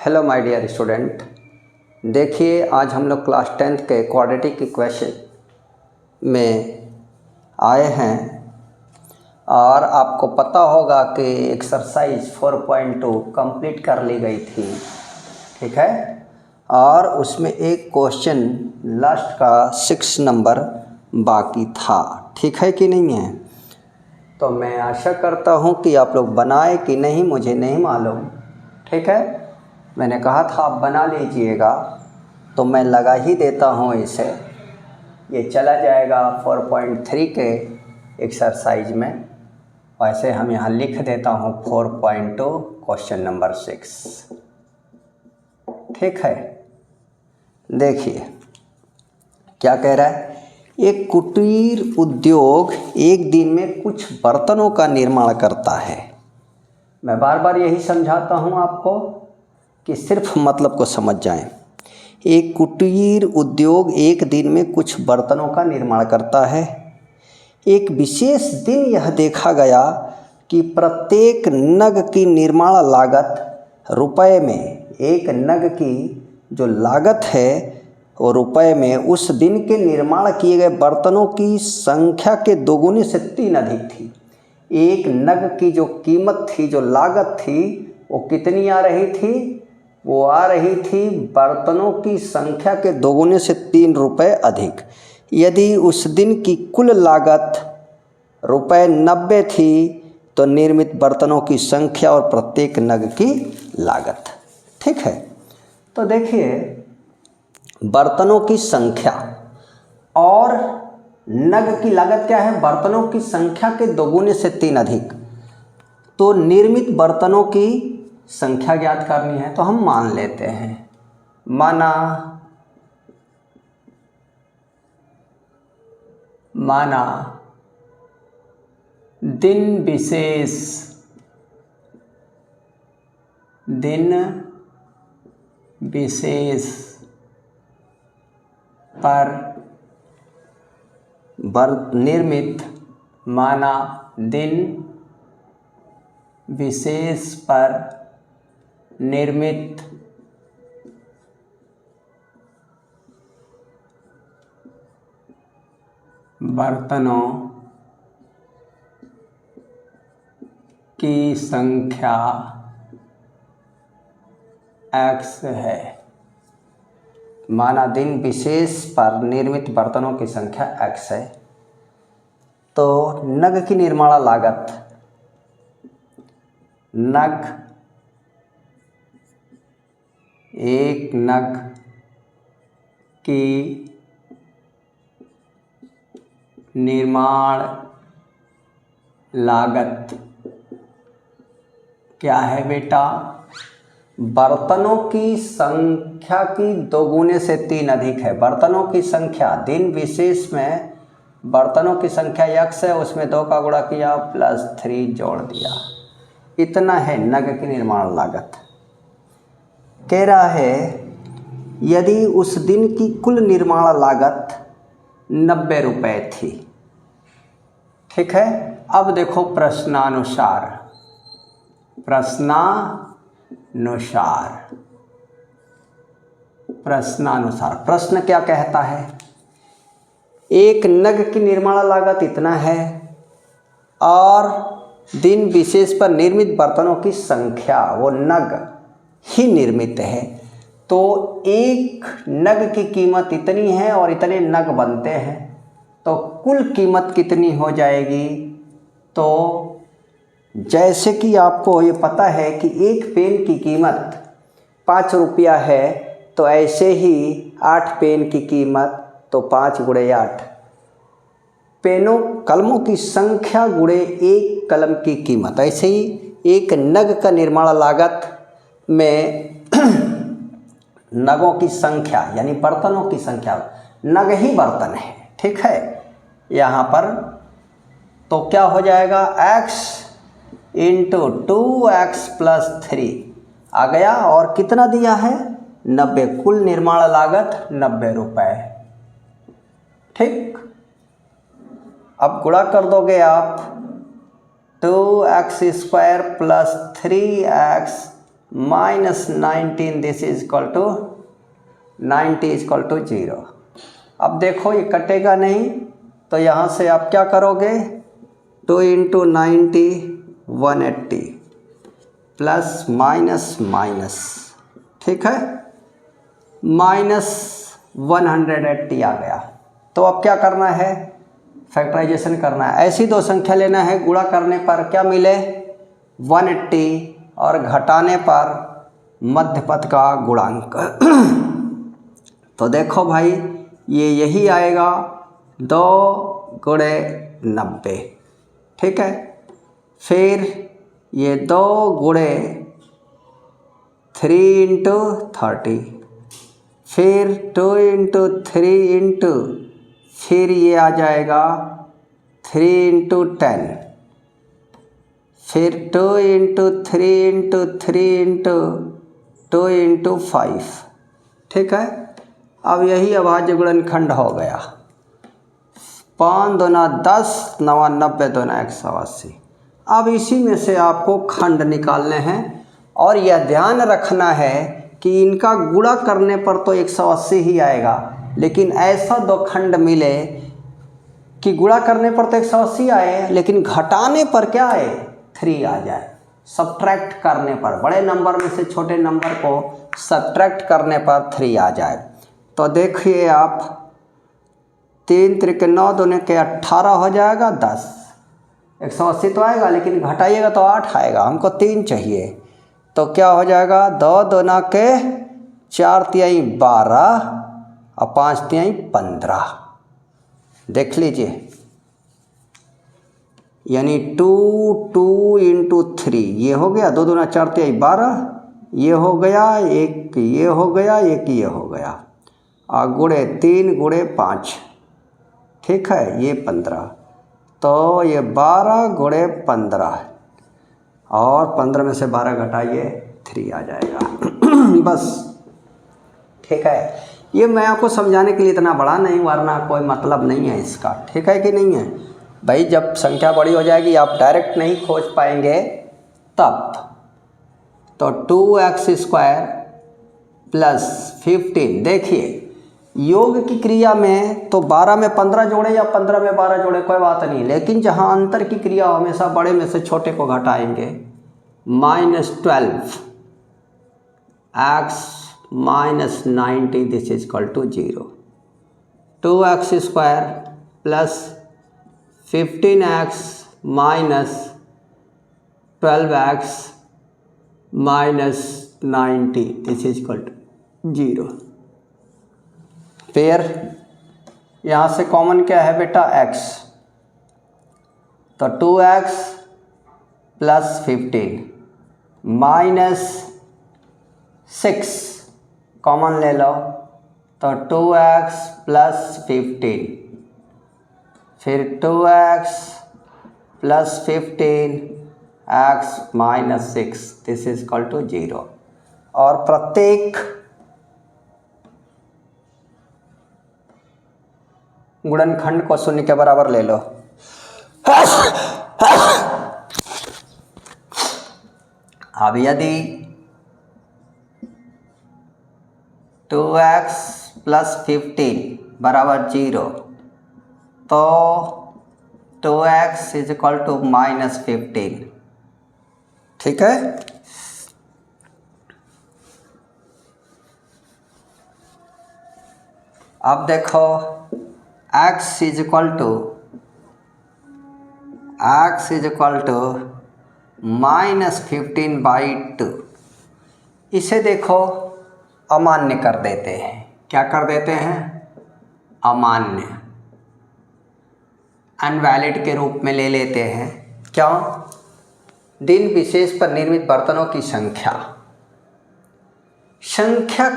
Hello my dear student, देखिए आज हम लोग क्लास 10th के क्वाड्रेटिक इक्वेशन में आए हैं और आपको पता होगा कि एक्सरसाइज 4.2 कंप्लीट कर ली गई थी, ठीक है। और उसमें एक क्वेश्चन लास्ट का 6 नंबर बाकी था, ठीक है कि नहीं है। तो मैं आशा करता हूँ कि आप लोग बनाए कि नहीं मुझे नहीं मालूम, ठीक है। मैंने कहा था आप बना लीजिएगा, तो मैं लगा ही देता हूँ इसे। ये चला जाएगा 4.3 के एक्सरसाइज में। वैसे हम यहाँ लिख देता हूँ 4.2 क्वेश्चन नंबर 6, ठीक है। देखिए क्या कह रहा है। एक कुटीर उद्योग एक दिन में कुछ बर्तनों का निर्माण करता है। मैं बार बार यही समझाता हूँ आपको कि सिर्फ मतलब को समझ जाएं। एक कुटीर उद्योग एक दिन में कुछ बर्तनों का निर्माण करता है। एक विशेष दिन यह देखा गया कि प्रत्येक नग की निर्माण लागत रुपए में, एक नग की जो लागत है वो रुपए में उस दिन के निर्माण किए गए बर्तनों की संख्या के दोगुने से 3 अधिक थी। एक नग की जो कीमत थी, जो लागत थी, वो कितनी आ रही थी? वो आ रही थी बर्तनों की संख्या के दोगुने से 3 रुपये अधिक। यदि उस दिन की कुल लागत रुपये 90 थी तो निर्मित बर्तनों की संख्या और प्रत्येक नग की लागत, ठीक है। तो देखिए बर्तनों की संख्या और नग की लागत क्या है? बर्तनों की संख्या के दोगुने से 3 अधिक। तो निर्मित बर्तनों की संख्या ज्ञात करनी है, तो हम मान लेते हैं, माना दिन विशेष पर निर्मित, माना दिन विशेष पर निर्मित बर्तनों की संख्या x है। माना दिन विशेष पर निर्मित बर्तनों की संख्या x है। तो नग की निर्माण लागत, नग, एक नग की निर्माण लागत क्या है बेटा? बर्तनों की संख्या की दोगुने से 3 अधिक है। बर्तनों की संख्या दिन विशेष में बर्तनों की संख्या x है, उसमें 2 का गुणा किया +3 जोड़ दिया, इतना है नग की निर्माण लागत। कह रहा है यदि उस दिन की कुल निर्माण लागत 90 रुपये थी, ठीक है। अब देखो प्रश्नानुसार प्रश्न क्या कहता है? एक नग की निर्माण लागत इतना है और दिन विशेष पर निर्मित बर्तनों की संख्या, वो नग ही निर्मित है, तो एक नग की कीमत इतनी है और इतने नग बनते हैं, तो कुल कीमत कितनी हो जाएगी? तो जैसे कि आपको ये पता है कि एक पेन की कीमत 5 रुपया है, तो ऐसे ही 8 पेन की कीमत, तो 5 गुणे 8, कलमों की संख्या गुणे एक कलम की कीमत। ऐसे ही एक नग का निर्माण लागत में नगों की संख्या यानी बर्तनों की संख्या, नग ही बर्तन है, ठीक है यहाँ पर। तो क्या हो जाएगा? x × 2x + 3 आ गया, और कितना दिया है? 90। कुल निर्माण लागत 90 रुपये, ठीक। अब गुणा कर दोगे आप 2x² + 3x माइनस 19 this is equal to 90 is equal to 0। अब देखो ये कटेगा नहीं, तो यहाँ से आप क्या करोगे, 2 इंटू 90 180 प्लस माइनस माइनस, ठीक है, माइनस 180 आ गया। तो अब क्या करना है, फैक्टराइजेशन करना है। ऐसी दो संख्या लेना है, गुणा करने पर क्या मिले 180 और घटाने पर मध्य पद का गुणांक। तो देखो भाई ये यही आएगा 2 गुणे 90, ठीक है। फिर ये 2 गुणे 3 इंटू 30, फिर 2 इंटू 3 इंटू, फिर ये आ जाएगा 3 इंटू 10, फिर 2 इंटू 3 इंटू 3 इंटू 2 इंटू 5, ठीक है। अब यही अभाज्य गुणनखंड हो गया। 5 दूना 10, 9 90 दूना 180। अब इसी में से आपको खंड निकालने हैं और यह ध्यान रखना है कि इनका गुणा करने पर तो 180 ही आएगा, लेकिन ऐसा दो खंड मिले कि गुणा करने पर तो 180 आए, लेकिन घटाने पर क्या आए 3 आ जाए। सब्ट्रैक्ट करने पर, बड़े नंबर में से छोटे नंबर को सब्ट्रैक्ट करने पर 3 आ जाए। तो देखिए आप 3 त्रिक 9 दूने के 18 हो जाएगा 10, 180 तो आएगा, लेकिन घटाइएगा तो 8 आएगा, हमको 3 चाहिए। तो क्या हो जाएगा 2 दूना के 4 तिहाई 12 और 5 तिहाई 15। देख लीजिए, यानी 2 इंटू 3 ये हो गया, 2 दूना 4 तिहाई 12, ये हो गया, एक ये हो गया, एक ये हो गया, और गुणे 3 गुणे 5, ठीक है, ये 15। तो ये 12 गुणे 15 और 15 में से 12 घटाइए 3 आ जाएगा। बस, ठीक है। ये मैं आपको समझाने के लिए इतना बड़ा नहीं, वरना कोई मतलब नहीं है इसका, ठीक है कि नहीं है भाई। जब संख्या बड़ी हो जाएगी आप डायरेक्ट नहीं खोज पाएंगे तब। तो 2x स्क्वायर प्लस 15, देखिए योग की क्रिया में तो 12 में 15 जोड़े या 15 में 12 जोड़े कोई बात नहीं, लेकिन जहाँ अंतर की क्रिया हमेशा बड़े में से छोटे को घटाएंगे। -12 x minus 90 this is equal to 0। 2x square plus 15x minus 12x minus 90 this is equal to 0। फिर यहाँ से कॉमन क्या है बेटा x, तो 2x प्लस 15 माइनस 6 कॉमन ले लो, तो 2x प्लस 15, फिर 2x plus 15 x minus 6 this is equal to 0। और प्रत्येक गुणनखंड को 0 के बराबर ले लो। अब यदि 2x प्लस 15 बराबर 0, तो 2x is equal to minus 15, ठीक है। अब देखो x is equal to minus 15/2। इसे देखो अमान्य कर देते हैं। क्या कर देते हैं? अमान्य, अनवैलिड के रूप में ले लेते हैं। क्यों? दिन विशेष पर निर्मित बर्तनों की संख्या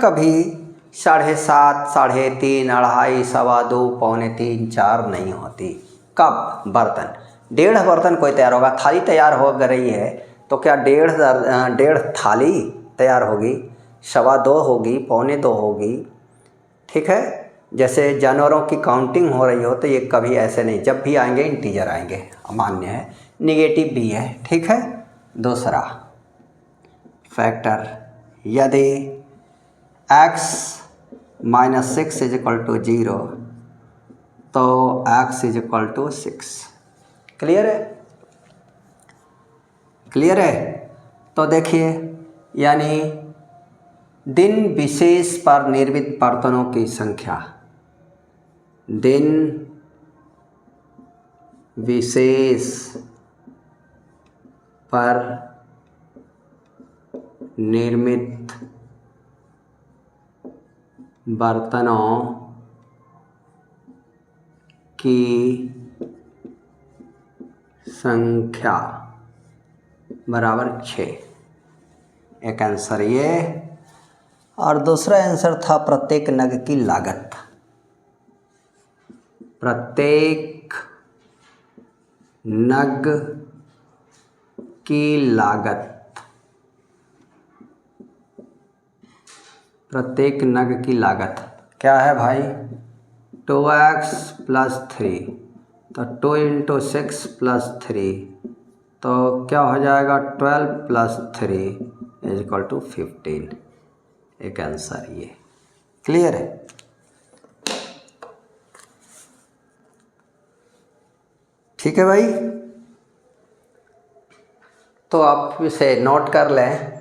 कभी 7.5, 3.5, 2.5, 2.25, 2.25, 4 नहीं होती। कब? बर्तन 1.5 बर्तन कोई तैयार होगा। थाली तैयार हो रही है तो क्या 1.5 थाली तैयार होगी? 2.25 होगी, 2.25 होगी, ठीक है। जैसे जानवरों की काउंटिंग हो रही हो तो ये कभी ऐसे नहीं, जब भी आएंगे इंटीजर आएंगे। अमान्य है, निगेटिव भी है, ठीक है। दूसरा, फैक्टर यदि x minus 6 is equal to 0 तो x is equal to 6। Clear है? क्लियर है? तो देखिए, यानी दिन विशेष पर निर्मित बर्तनों की संख्या, दिन विशेष पर निर्मित बर्तनों की संख्या बराबर 6। एक आंसर ये, और दूसरा आंसर था प्रत्येक नग की लागत। प्रत्येक नग की लागत, प्रत्येक नग की लागत क्या है भाई? 2x प्लस 3, तो 2 इंटू 6 प्लस 3, तो क्या हो जाएगा? 12 प्लस 3 इज इक्वल टू 15। एक आंसर ये। क्लियर है? ठीक है भाई, तो आप इसे नोट कर लें,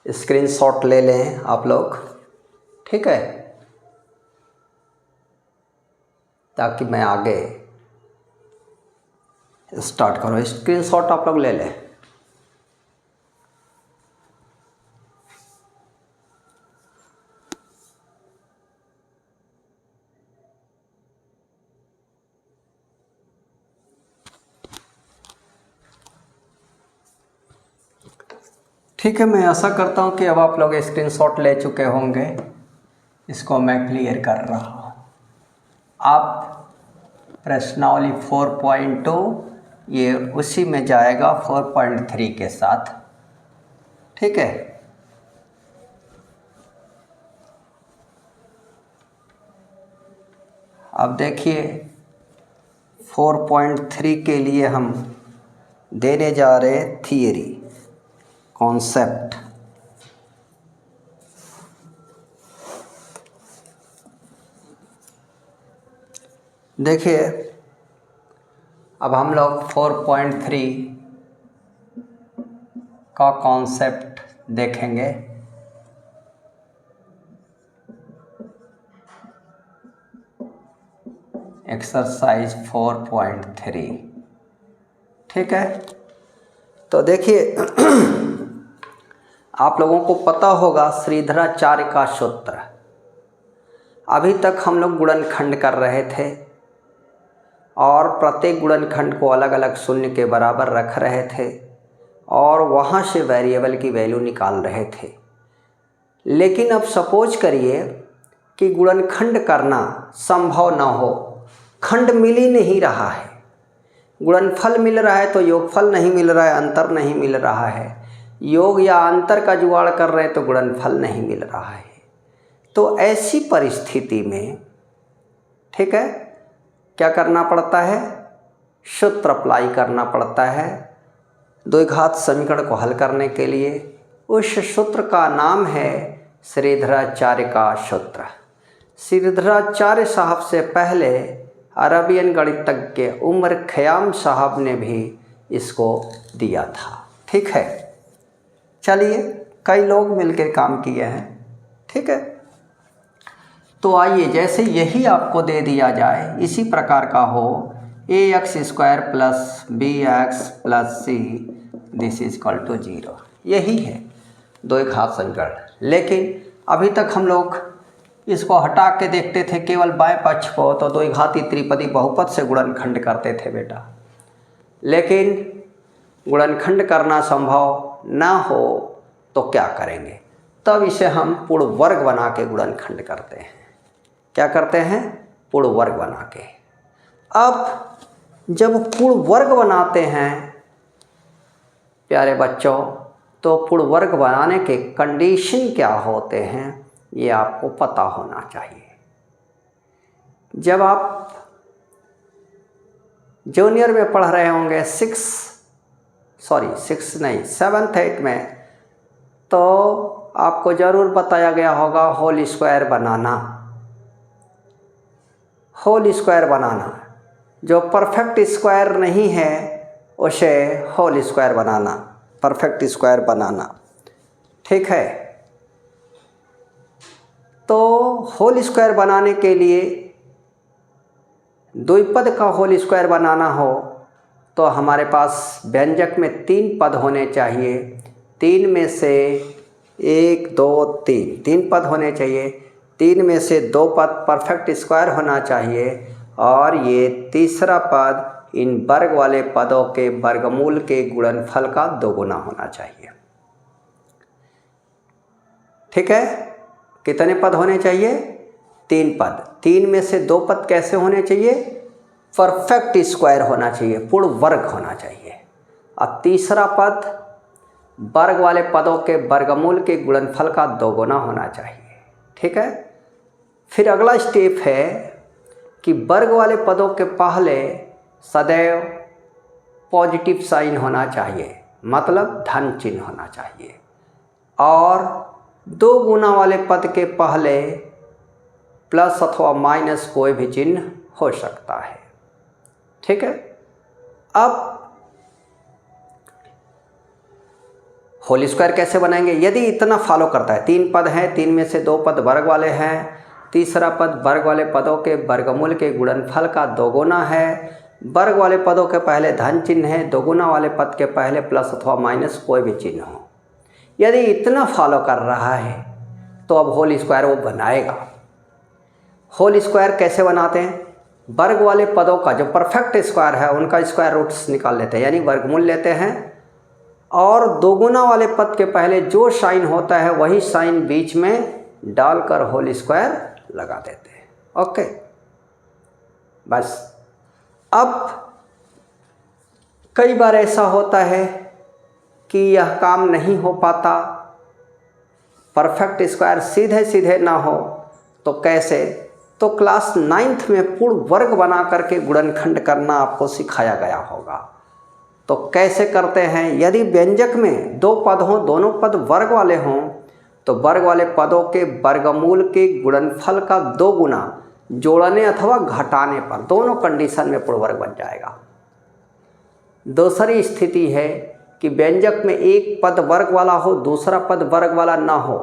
स्क्रीनशॉट ले लें आप लोग, ठीक है, ताकि मैं आगे स्टार्ट करूँ। स्क्रीनशॉट आप लोग ले लें। ठीक है, मैं आशा करता हूँ कि अब आप लोग स्क्रीनशॉट ले चुके होंगे। इसको मैं क्लियर कर रहा हूँ। आप प्रश्नावली 4.2 ये उसी में जाएगा 4.3 के साथ, ठीक है। अब देखिए 4.3 के लिए हम देने जा रहे हैं थियरी, कॉन्सेप्ट। देखिए अब हम लोग 4.3 का कॉन्सेप्ट देखेंगे। एक्सरसाइज 4.3, ठीक है। तो देखिए आप लोगों को पता होगा श्रीधराचार्य का सूत्र। अभी तक हम लोग गुणनखंड कर रहे थे और प्रत्येक गुणनखंड को अलग अलग शून्य के बराबर रख रहे थे और वहाँ से वेरिएबल की वैल्यू निकाल रहे थे। लेकिन अब सपोज करिए कि गुणनखंड करना संभव न हो, खंड मिल ही नहीं रहा है, गुणनफल मिल रहा है तो योगफल नहीं मिल रहा है, अंतर नहीं मिल रहा है, योग या अंतर का जुगाड़ कर रहे हैं तो गुणनफल नहीं मिल रहा है। तो ऐसी परिस्थिति में, ठीक है, क्या करना पड़ता है? सूत्र अप्लाई करना पड़ता है द्विघात समीकरण को हल करने के लिए। उस सूत्र का नाम है श्रीधराचार्य का सूत्र। श्रीधराचार्य साहब से पहले अरबियन गणितज्ञ उमर खयाम साहब ने भी इसको दिया था, ठीक है। चलिए, कई लोग मिलकर काम किए हैं, ठीक है। तो आइए, जैसे यही आपको दे दिया जाए, इसी प्रकार का हो ax² plus bx plus c this is equal to 0, यही है द्विघात समीकरण। लेकिन अभी तक हम लोग इसको हटा के देखते थे केवल बाएं पक्ष को, तो द्विघाती त्रिपदी बहुपद से गुणनखंड करते थे बेटा। लेकिन गुणनखंड करना संभव ना हो तो क्या करेंगे? तब इसे हम पूर्ण वर्ग बना के गुणनखंड करते हैं। क्या करते हैं? पूर्ण वर्ग बना के। अब जब पूर्ण वर्ग बनाते हैं प्यारे बच्चों, तो पूर्ण वर्ग बनाने के कंडीशन क्या होते हैं ये आपको पता होना चाहिए। जब आप जूनियर में पढ़ रहे होंगे 7th 8th में, तो आपको ज़रूर बताया गया होगा होल स्क्वायर बनाना। होल स्क्वायर बनाना, जो परफेक्ट स्क्वायर नहीं है उसे होल स्क्वायर बनाना, परफेक्ट स्क्वायर बनाना। ठीक है, तो होल स्क्वायर बनाने के लिए द्विपद का होल स्क्वायर बनाना हो तो हमारे पास व्यंजक में 3 पद होने चाहिए। 3 में से 1 2 3 पद होने चाहिए। 3 में से 2 पद परफेक्ट स्क्वायर होना चाहिए और ये तीसरा पद इन वर्ग वाले पदों के वर्गमूल के गुणनफल का 2 गुना होना चाहिए। ठीक है, कितने पद होने चाहिए? 3 पद। 3 में से 2 पद कैसे होने चाहिए? परफेक्ट स्क्वायर होना चाहिए, पूर्ण वर्ग होना चाहिए। और तीसरा पद वर्ग वाले पदों के वर्गमूल के गुणनफल का 2 गुना होना चाहिए। ठीक है, फिर अगला स्टेप है कि वर्ग वाले पदों के पहले सदैव पॉजिटिव साइन होना चाहिए, मतलब धन चिन्ह होना चाहिए, और 2 गुना वाले पद के पहले प्लस अथवा माइनस कोई भी चिन्ह हो सकता है। ठीक है, अब होल स्क्वायर कैसे बनाएंगे? यदि इतना फॉलो करता है, 3 पद हैं, 3 में से 2 पद वर्ग वाले हैं, तीसरा पद वर्ग वाले पदों के वर्गमूल के गुणनफल का 2 गुना है, वर्ग वाले पदों के पहले धन चिन्ह है, 2 गुना वाले पद के पहले प्लस अथवा माइनस कोई भी चिन्ह हो, यदि इतना फॉलो कर रहा है तो अब होल स्क्वायर वो बनाएगा। होल स्क्वायर कैसे बनाते हैं? वर्ग वाले पदों का जो परफेक्ट स्क्वायर है उनका स्क्वायर रूट्स निकाल लेते हैं, यानी वर्गमूल लेते हैं, और 2 गुना वाले पद के पहले जो साइन होता है वही साइन बीच में डालकर होल स्क्वायर लगा देते हैं। ओके, बस। अब कई बार ऐसा होता है कि यह काम नहीं हो पाता, परफेक्ट स्क्वायर सीधे सीधे ना हो, तो कैसे? तो क्लास 9th में पूर्ण वर्ग बना करके गुणनखंड करना आपको सिखाया गया होगा। तो कैसे करते हैं? यदि व्यंजक में 2 पद हों, दोनों पद वर्ग वाले हों, तो वर्ग वाले पदों के वर्गमूल के गुणनफल का 2 गुना जोड़ने अथवा घटाने पर दोनों कंडीशन में पूर्ण वर्ग बन जाएगा। दूसरी स्थिति है कि व्यंजक में एक पद वर्ग वाला हो, दूसरा पद वर्ग वाला ना हो,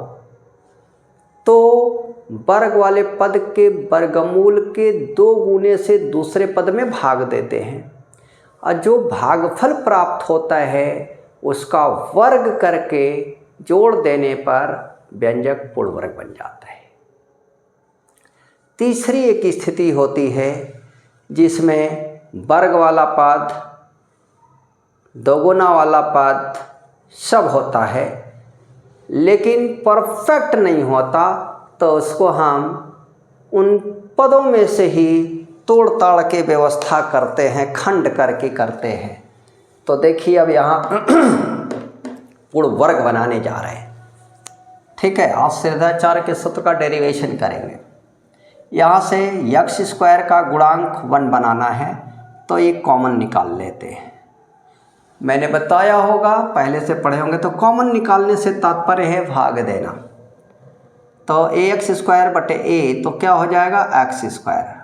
तो वर्ग वाले पद के वर्गमूल के 2 गुने से दूसरे पद में भाग देते हैं, और जो भागफल प्राप्त होता है उसका वर्ग करके जोड़ देने पर व्यंजक पूर्ण वर्ग बन जाता है। तीसरी एक स्थिति होती है जिसमें वर्ग वाला पद, 2 गुना वाला पद सब होता है लेकिन परफेक्ट नहीं होता, तो उसको हम उन पदों में से ही तोड़ ताड़ के व्यवस्था करते हैं, खंड करके करते हैं। तो देखिए अब यहाँ पूर्ण वर्ग बनाने जा रहे हैं। ठीक है, आज श्रेधाचार्य के सूत्र का डेरिवेशन करेंगे। यहाँ से यक्स स्क्वायर का गुणांक 1 बनाना है, तो एक कॉमन निकाल लेते हैं। मैंने बताया होगा, पहले से पढ़े होंगे, तो कॉमन निकालने से तात्पर्य है भाग देना। तो ax स्क्वायर बटे a, तो क्या हो जाएगा? X square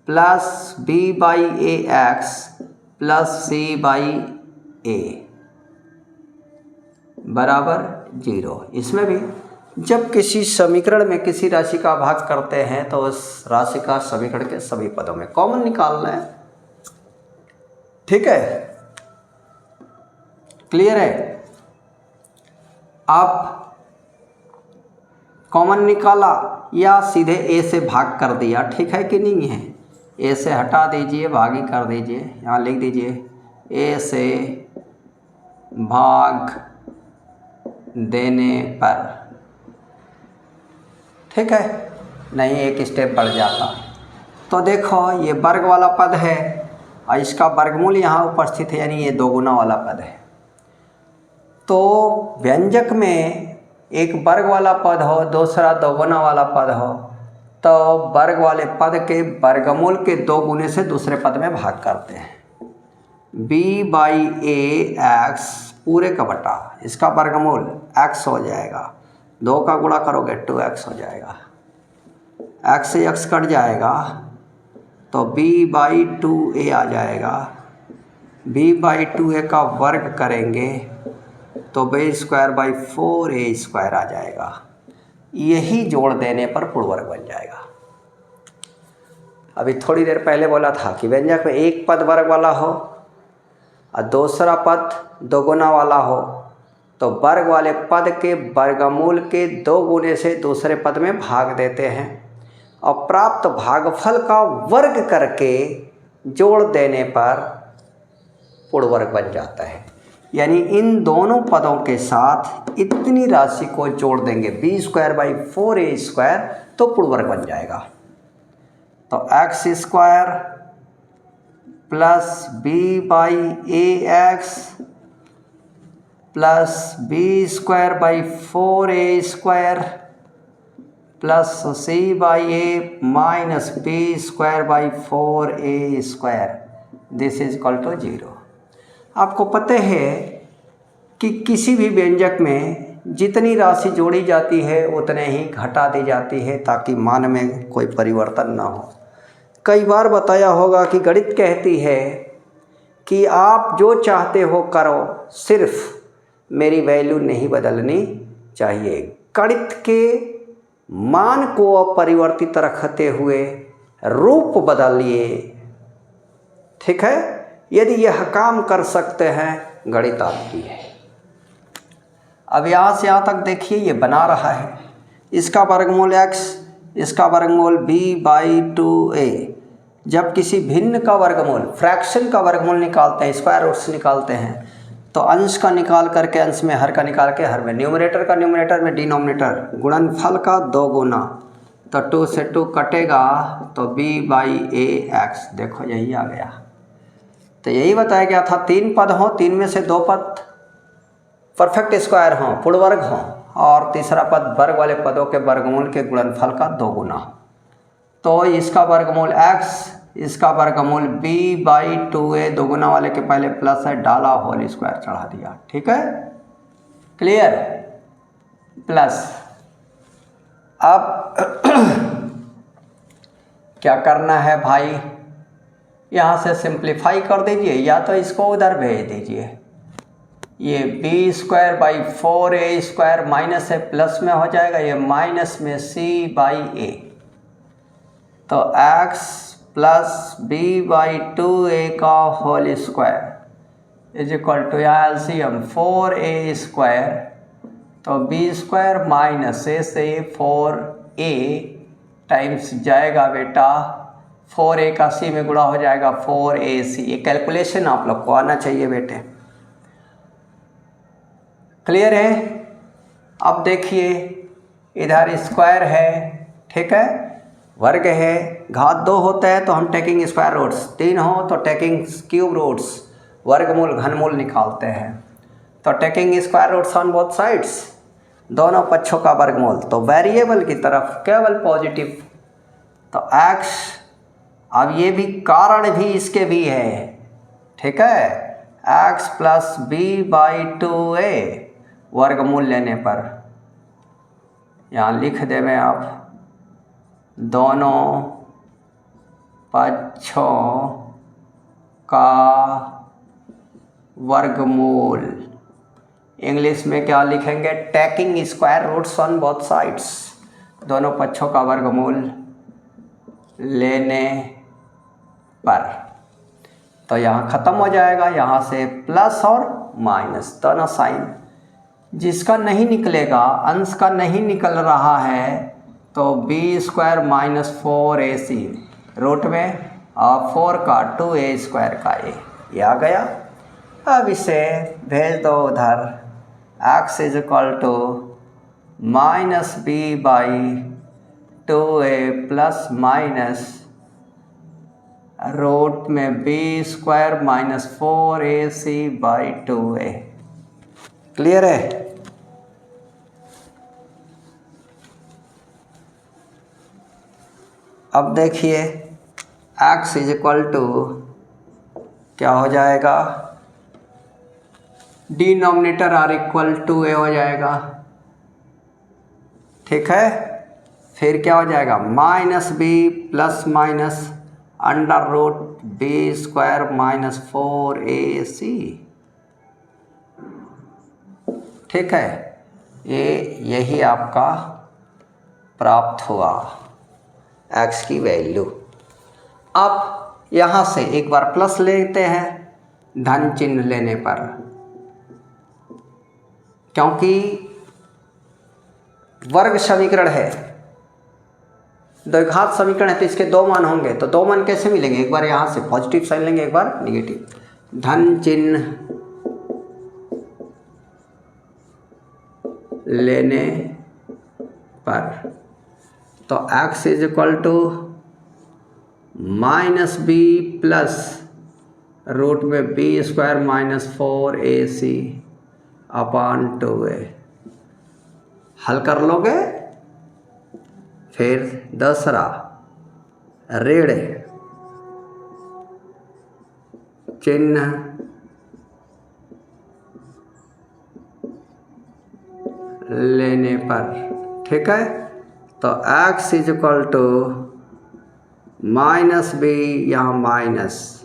plus b by a x plus c by a बराबर 0। इसमें भी जब किसी समीकरण में किसी राशि का भाग करते हैं तो उस राशि का समीकरण के सभी पदों में कॉमन निकालना है। ठीक है, क्लियर है? आप कॉमन निकाला या सीधे a से भाग कर दिया, ठीक है कि नहीं है? a से हटा दीजिए, भागी कर दीजिए, यहाँ लिख दीजिए a से भाग देने पर। ठीक है, नहीं एक स्टेप बढ़ जाता। तो देखो ये वर्ग वाला पद है और इसका वर्गमूल यहाँ उपस्थित है, यानी ये 2 गुना वाला पद है। तो व्यंजक में एक वर्ग वाला पद हो, दूसरा 2 गुना वाला पद हो, तो वर्ग वाले पद के वर्गमूल के 2 गुने से दूसरे पद में भाग करते हैं। b बाई ए एक्स पूरे का बटा इसका वर्गमूल x हो जाएगा, 2 का गुणा करोगे 2x हो जाएगा, x से x कट जाएगा तो b/2a आ जाएगा, b/2a का वर्ग करेंगे तो b²/4a² आ जाएगा। यही जोड़ देने पर पूर्ण वर्ग बन जाएगा। अभी थोड़ी देर पहले बोला था कि व्यंजक में एक पद वर्ग वाला हो और दूसरा पद दोगुना वाला हो तो वर्ग वाले पद के वर्गमूल के 2 गुने से दूसरे पद में भाग देते हैं और प्राप्त भागफल का वर्ग करके जोड़ देने पर पूर्ण वर्ग बन जाता है। यानी इन दोनों पदों के साथ इतनी राशि को जोड़ देंगे b²/4a² तो पूर्ण वर्ग बन जाएगा। तो x² plus b/ax plus b²/4a² plus c/a minus b²/4a², this is equal to 0। आपको पता है कि किसी भी व्यंजक में जितनी राशि जोड़ी जाती है उतने ही घटा दी जाती है ताकि मान में कोई परिवर्तन ना हो। कई बार बताया होगा कि गणित कहती है कि आप जो चाहते हो करो, सिर्फ मेरी वैल्यू नहीं बदलनी चाहिए। गणित के मान को अपरिवर्तित रखते हुए रूप बदलिए, ठीक है। यदि यह काम कर सकते हैं गणित आपकी है। अब यहाँ से यहाँ तक देखिए ये बना रहा है, इसका वर्गमूल x, इसका वर्गमूल b/2a। जब किसी भिन्न का वर्गमूल, फ्रैक्शन का वर्गमूल निकालते हैं, स्क्वायर रूट्स निकालते हैं, तो अंश का निकाल करके अंश में, हर का निकाल के हर में, न्यूमरेटर का न्यूमरेटर में, डिनोमिनेटर, गुणनफल का 2 गुना, तो 2 से 2 कटेगा तो b/ax, देखो यही आ गया। तो यही बताया गया था 3 पद हों, 3 में से 2 पद परफेक्ट स्क्वायर हों, पूर्ण वर्ग हों, और तीसरा पद वर्ग वाले पदों के वर्गमूल के गुणनफल का 2 गुना। तो इसका वर्गमूल x, इसका वर्गमूल b/2a, 2 गुना वाले के पहले प्लस है, डाला, होल स्क्वायर चढ़ा दिया, ठीक है, क्लियर। प्लस अब क्या करना है भाई, यहाँ से सिंप्लीफाई कर दीजिए या तो इसको उधर भेज दीजिए। ये b²/4a² माइनस है, प्लस में हो जाएगा, ये माइनस में c/a, तो x प्लस b/2a का whole square is equal to, यहाँ एलसीएम 4a², तो b² माइनस a से 4a टाइम्स जाएगा बेटा, 4a का c में गुणा हो जाएगा 4ac। ये कैलकुलेशन आप लोग को आना चाहिए बेटे, क्लियर है। अब देखिए इधर स्क्वायर है, ठीक है, वर्ग है, घात 2 होता है तो हम टेकिंग स्क्वायर रूट्स, 3 हो तो टेकिंग क्यूब रूट्स, वर्गमूल घनमूल निकालते हैं, तो taking square roots on both sides, दोनों पक्षों का वर्गमूल, तो वेरिएबल की तरफ केवल पॉजिटिव, तो x, अब ये भी कारण भी इसके भी है, ठीक है, x प्लस b/2a वर्गमूल लेने पर, यहाँ लिख देवें आप, दोनों पक्षों का वर्गमूल, इंग्लिश में क्या लिखेंगे, taking square roots on both sides, दोनों पक्षों का वर्गमूल लेने पर, तो यहाँ ख़त्म हो जाएगा, यहाँ से प्लस और माइनस दोनों साइन, जिसका नहीं निकलेगा, अंश का नहीं निकल रहा है, तो b² माइनस 4ac रूट में और 4 का 2a² का a, ये आ गया। अब इसे भेज दो उधर, x is equal to minus b/2a plus minus root में b² माइनस 4ac/2a, क्लियर है। अब देखिए x इज इक्वल टू क्या हो जाएगा, denominator are equal to A हो जाएगा, ठीक है। फिर क्या हो जाएगा, minus B plus minus under root B square minus 4ac, ठीक है। यही आपका प्राप्त हुआ x की वैल्यू। अब यहाँ से एक बार प्लस लेते हैं धन चिन्ह लेने पर, क्योंकि वर्ग समीकरण है, द्विघात समीकरण है, तो इसके दो मान होंगे। तो दो मान कैसे मिलेंगे, एक बार यहाँ से पॉजिटिव साइन लेंगे, एक बार निगेटिव। धन चिन्ह लेने पर तो x is equal to minus B plus root में b square minus 4ac upon 2a। हल कर लोगे, फिर दूसरा ऋण चिन्ह लेने पर, ठीक है। तो x is equal to minus b, यहाँ minus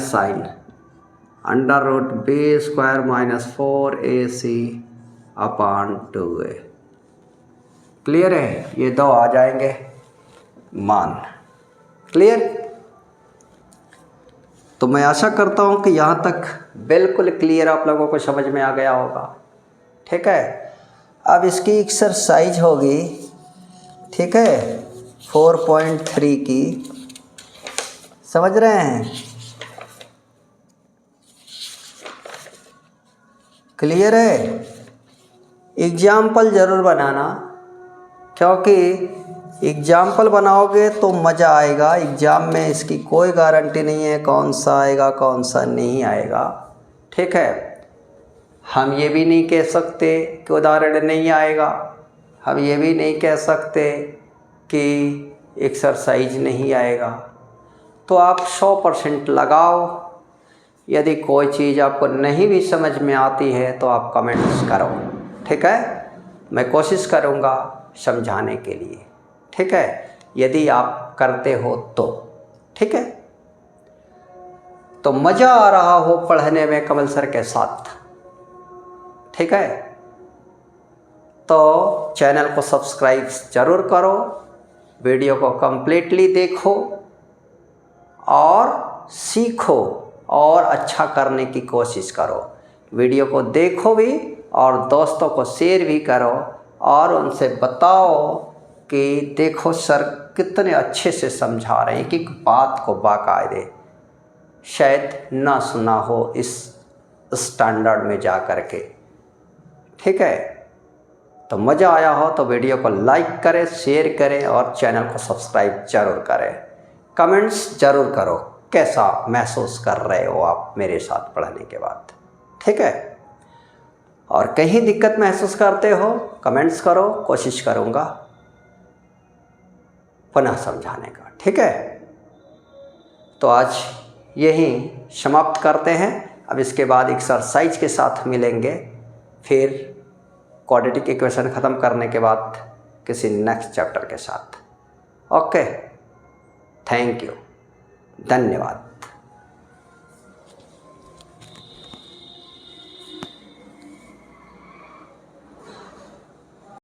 sign under root B square minus 4ac upon 2a। Clear है, ये दो आ जाएंगे मान। क्लियर। तो मैं आशा करता हूँ कि यहाँ तक बिल्कुल क्लियर आप लोगों को समझ में आ गया होगा, ठीक है। अब इसकी एक्सरसाइज होगी, ठीक है, 4.3 की, समझ रहे हैं। क्लियर है। एग्जाम्पल ज़रूर बनाना, क्योंकि एग्जाम्पल बनाओगे तो मज़ा आएगा। एग्ज़ाम में इसकी कोई गारंटी नहीं है कौन सा आएगा कौन सा नहीं आएगा, ठीक है। हम ये भी नहीं कह सकते कि उदाहरण नहीं आएगा, हम ये भी नहीं कह सकते कि एक्सरसाइज नहीं आएगा। तो आप 100% लगाओ। यदि कोई चीज़ आपको नहीं भी समझ में आती है तो आप कमेंट्स करो, ठीक है। मैं कोशिश करूँगा समझाने के लिए, ठीक है, यदि आप करते हो तो, ठीक है। तो मज़ा आ रहा हो पढ़ने में कमल सर के साथ, ठीक है। तो चैनल को सब्सक्राइब ज़रूर करो, वीडियो को कम्प्लीटली देखो और सीखो और अच्छा करने की कोशिश करो। वीडियो को देखो भी और दोस्तों को शेयर भी करो और उनसे बताओ कि देखो सर कितने अच्छे से समझा रहे हैं, कि बात को बाकायदे शायद ना सुना हो इस स्टैंडर्ड में जा कर के, ठीक है। तो मज़ा आया हो तो वीडियो को लाइक करें, शेयर करें और चैनल को सब्सक्राइब ज़रूर करें। कमेंट्स ज़रूर करो कैसा महसूस कर रहे हो आप मेरे साथ पढ़ने के बाद, ठीक है। और कहीं दिक्कत महसूस करते हो कमेंट्स करो, कोशिश करूँगा पुनः समझाने का, ठीक है। तो आज यहीं समाप्त करते हैं। अब इसके बाद एक्सरसाइज के साथ मिलेंगे, फिर क्वाड्रेटिक इक्वेशन ख़त्म करने के बाद किसी नेक्स्ट चैप्टर के साथ। ओके, थैंक यू, धन्यवाद।